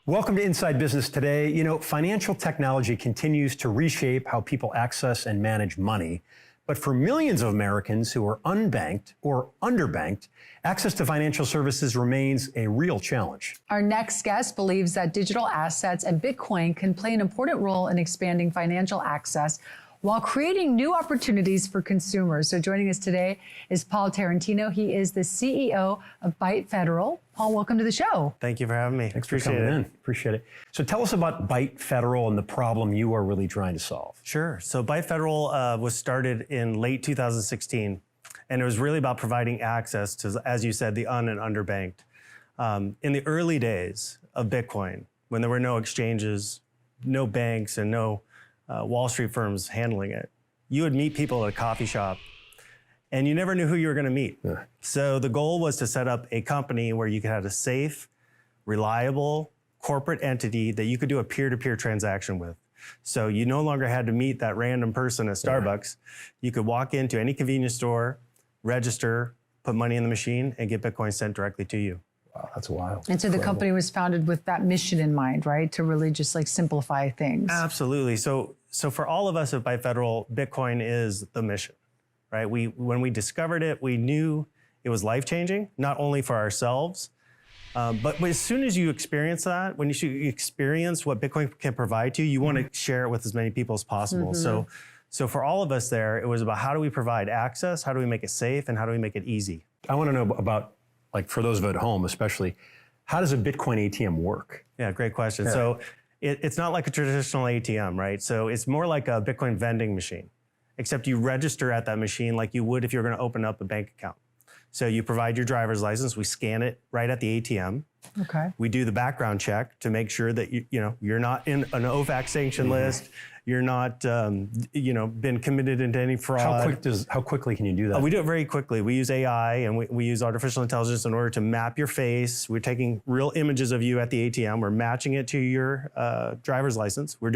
Welcome to Inside Business Today. You know, financial technology continues to reshape how people access and manage money. But for millions of Americans who are unbanked or underbanked, access to financial services remains a real challenge. Our next guest believes that digital assets and Bitcoin can play an important role in expanding financial access while creating new opportunities for consumers. So joining us today is Paul Tarantino. He is the CEO of Byte Federal. Paul, welcome to the show. Thank you for having me. Thanks for coming in. Appreciate it. So tell us about Byte Federal and the problem you are really trying to solve. Sure. So Byte Federal was started in late 2016, and it was really about providing access to, as you said, the and underbanked. In the early days of Bitcoin, when there were no exchanges, no banks, and no Wall Street firms handling it, you would meet people at a coffee shop and you never knew who you were going to meet. Yeah. So the goal was to set up a company where you could have a safe, reliable corporate entity that you could do a peer-to-peer transaction with. So you no longer had to meet that random person at Starbucks. You could walk into any convenience store, register, put money in the machine, and get Bitcoin sent directly to you. Wow, that's wild. And so the company was founded with that mission in mind, right? To really just like simplify things. Absolutely. So for all of us at Byte Federal, Bitcoin is the mission, right? When we discovered it, we knew it was life-changing, not only for ourselves, but as soon as you experience that, when you experience what Bitcoin can provide to you, you want to share it with as many people as possible. So for all of us there, it was about how do we provide access, how do we make it safe, and how do we make it easy? I want to know about, like for those of at home especially, how does a Bitcoin ATM work? Yeah, great question. Yeah. So it's not like a traditional ATM, right? So it's more like a Bitcoin vending machine, except you register at that machine like you would if you were going to open up a bank account. So you provide your driver's license, we scan it right at the ATM. Okay. We do the background check to make sure that you're not in an OFAC sanction list, you're not been committed into any fraud. How quickly can you do that? We do it very quickly. We use AI and we use artificial intelligence in order to map your face. We're taking real images of you at the ATM. We're matching it to your driver's license. We're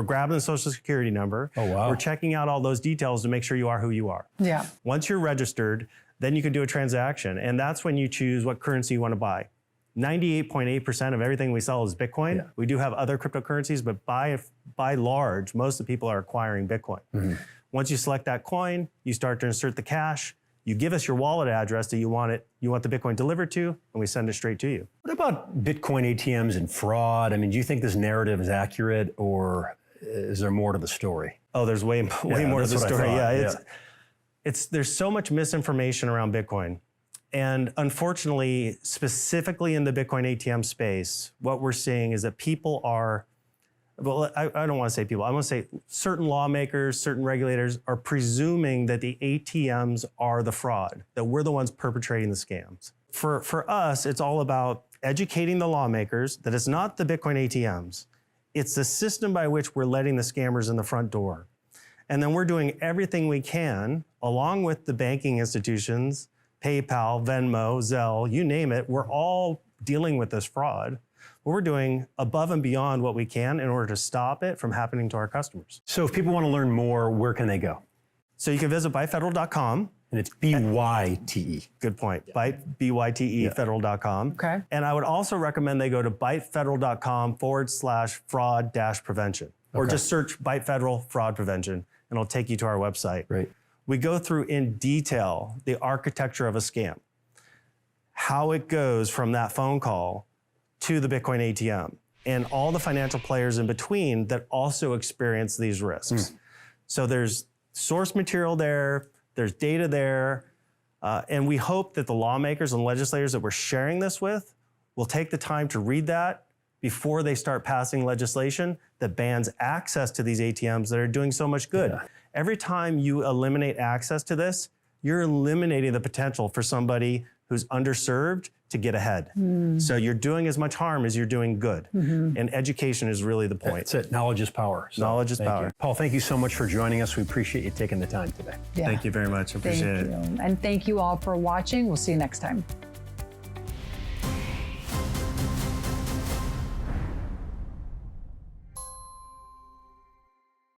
grabbing the social security number. Oh, wow. We're checking out all those details to make sure you are who you are. Yeah. Once you're registered, then you can do a transaction. And that's when you choose what currency you want to buy. 98.8% of everything we sell is Bitcoin. Yeah. We do have other cryptocurrencies, but by large, most of the people are acquiring Bitcoin. Mm-hmm. Once you select that coin, you start to insert the cash. You give us your wallet address that you want the Bitcoin delivered to, and we send it straight to you. What about Bitcoin ATMs and fraud? I mean, do you think this narrative is accurate, or is there more to the story? Oh, there's way more to the story. There's so much misinformation around Bitcoin. And unfortunately, specifically in the Bitcoin ATM space, what we're seeing is that people are, well, I don't want to say people, I want to say certain lawmakers, certain regulators are presuming that the ATMs are the fraud, that we're the ones perpetrating the scams. For us, it's all about educating the lawmakers that it's not the Bitcoin ATMs, it's the system by which we're letting the scammers in the front door. And then we're doing everything we can, along with the banking institutions, PayPal, Venmo, Zelle, you name it, we're all dealing with this fraud. But we're doing above and beyond what we can in order to stop it from happening to our customers. So if people want to learn more, where can they go? So you can visit bytefederal.com. And it's B-Y-T-E. Good point. Yeah. Byte, B-Y-T-E, federal.com. Okay. And I would also recommend they go to bytefederal.com/fraud-prevention. Or just search Byte Federal Fraud Prevention, and it'll take you to our website. Right. We go through in detail the architecture of a scam, how it goes from that phone call to the Bitcoin ATM, and all the financial players in between that also experience these risks. So there's source material there, there's data there, and we hope that the lawmakers and legislators that we're sharing this with will take the time to read that before they start passing legislation that bans access to these ATMs that are doing so much good. Yeah. Every time you eliminate access to this, you're eliminating the potential for somebody who's underserved to get ahead. So you're doing as much harm as you're doing good. And education is really the point. That's it. Knowledge is power. So knowledge is power. Paul, thank you so much for joining us. We appreciate you taking the time today. Yeah. Thank you very much. I appreciate it. And thank you all for watching. We'll see you next time.